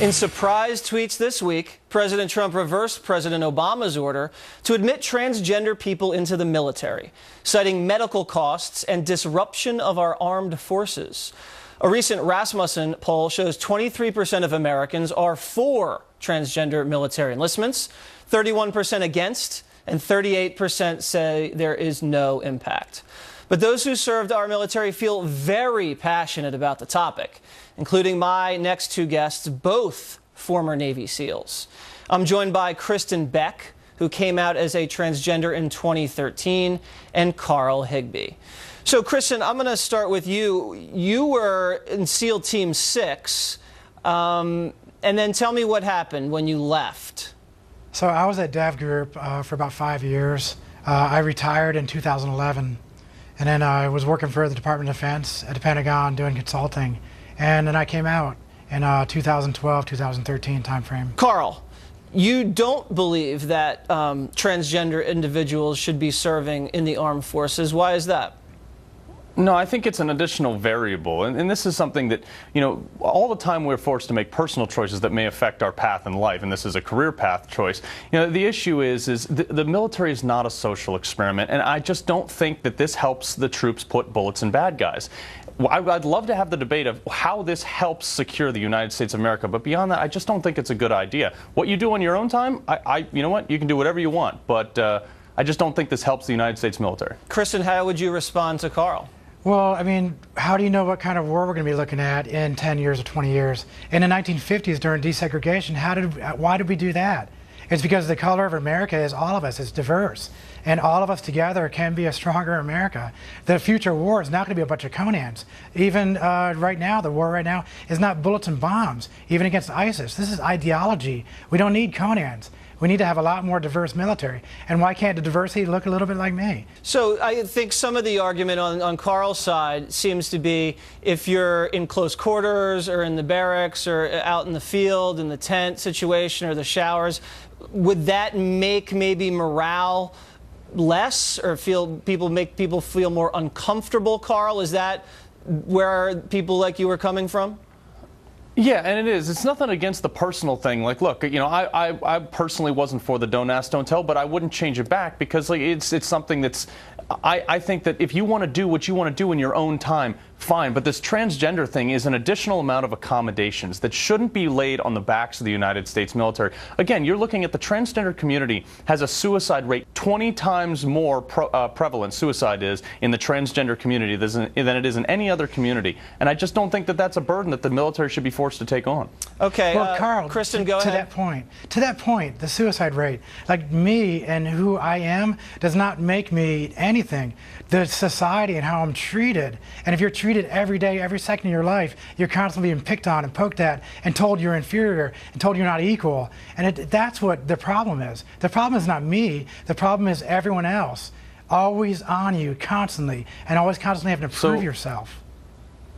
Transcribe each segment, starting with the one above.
In surprise tweets this week, President Trump reversed President Obama's order to admit transgender people into the military, citing medical costs and disruption of our armed forces. A recent Rasmussen poll shows 23% of Americans are for transgender military enlistments, 31% against, and 38% say there is no impact. But those who served our military feel very passionate about the topic, including my next two guests, both former Navy SEALs. I'm joined by Kristen Beck, who came out as a transgender in 2013, and Carl Higbie. So, Kristen, I'm going to start with you. You were in SEAL Team 6, and then tell me what happened when you left. So I was at Dev Group for about 5 years. I retired in 2011. And then I was working for the Department of Defense at the Pentagon doing consulting. And then I came out in 2012, 2013 timeframe. Carl, you don't believe that transgender individuals should be serving in the armed forces. Why is that? No, I think it's an additional variable, and this is something that, you know, all the time we're forced to make personal choices that may affect our path in life, and this is a career path choice. You know, the issue is the military is not a social experiment, and I just don't think that this helps the troops put bullets in bad guys. I'd love to have the debate of how this helps secure the United States of America, but beyond that, I just don't think it's a good idea. What you do on your own time, you know what, you can do whatever you want, but I just don't think this helps the United States military. Kristen, how would you respond to Carl? Well, I mean, how do you know what kind of war we're going to be looking at in 10 years or 20 years? In the 1950s, during desegregation, why did we do that? It's because the color of America is all of us. It's diverse. And all of us together can be a stronger America. The future war is not going to be a bunch of Conans. Even right now, the war right now is not bullets and bombs, even against ISIS. This is ideology. We don't need Conans. We need to have a lot more diverse military. And why can't the diversity look a little bit like me? So I think some of the argument on Carl's side seems to be if you're in close quarters or in the barracks or out in the field, in the tent situation or the showers, would that make maybe morale less or make people feel more uncomfortable, Carl? Is that where people like you are coming from? Yeah, and it is. It's nothing against the personal thing. Like, look, you know, I personally wasn't for the don't ask, don't tell, but I wouldn't change it back because, like, it's something that's. I think that if you want to do what you want to do in your own time, fine. But this transgender thing is an additional amount of accommodations that shouldn't be laid on the backs of the United States military. Again, you're looking at the transgender community has a suicide rate 20 times more prevalent suicide is in the transgender community than it is in any other community. And I just don't think that that's a burden that the military should be forced to take on. Okay, well, Carl, Kristen, go ahead. To that point, the suicide rate, like me and who I am, does not make me anything. The society and how I'm treated, and if you're treated every day, every second of your life, you're constantly being picked on and poked at and told you're inferior and told you're not equal. And that's what the problem is. The problem is not me. The problem is everyone else. Always on you, constantly, and always constantly having to prove yourself.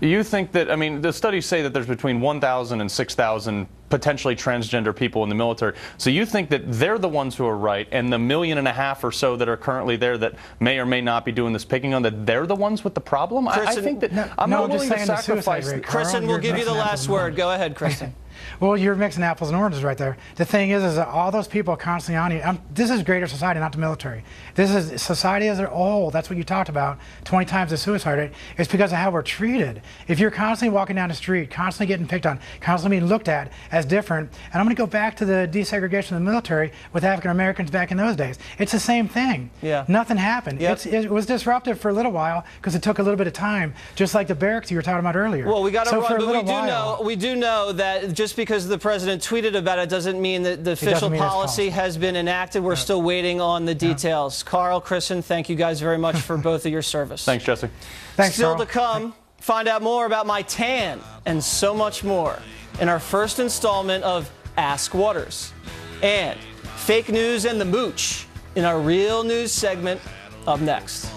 You think that, I mean, the studies say that there's between 1,000 and 6,000 potentially transgender people in the military. So you think that they're the ones who are right, and the 1.5 million or so that are currently there that may or may not be doing this picking on, that they're the ones with the problem? I think that I'm not willing to sacrifice. Kristen, we'll give you the last word. Go ahead, Kristen. Well, you're mixing apples and oranges right there. The thing is that all those people are constantly on you. This is greater society, not the military. This is society as a whole. That's what you talked about, 20 times the suicide rate. It's because of how we're treated. If you're constantly walking down the street, constantly getting picked on, constantly being looked at as different, and I'm going to go back to the desegregation of the military with African Americans back in those days. It's the same thing. Yeah. Nothing happened. Yep. It was disruptive for a little while because it took a little bit of time, just like the barracks you were talking about earlier. Well, we got to run, but we do know that just because the president tweeted about it doesn't mean that the official policy has been enacted. We're still waiting on the details. Carl, Kristen, thank you guys very much for both of your service. Thanks, Jesse. Thanks, Still Carl. to come, find out more about my tan and so much more in our first installment of Ask Waters. And fake news and the mooch in our real news segment up next.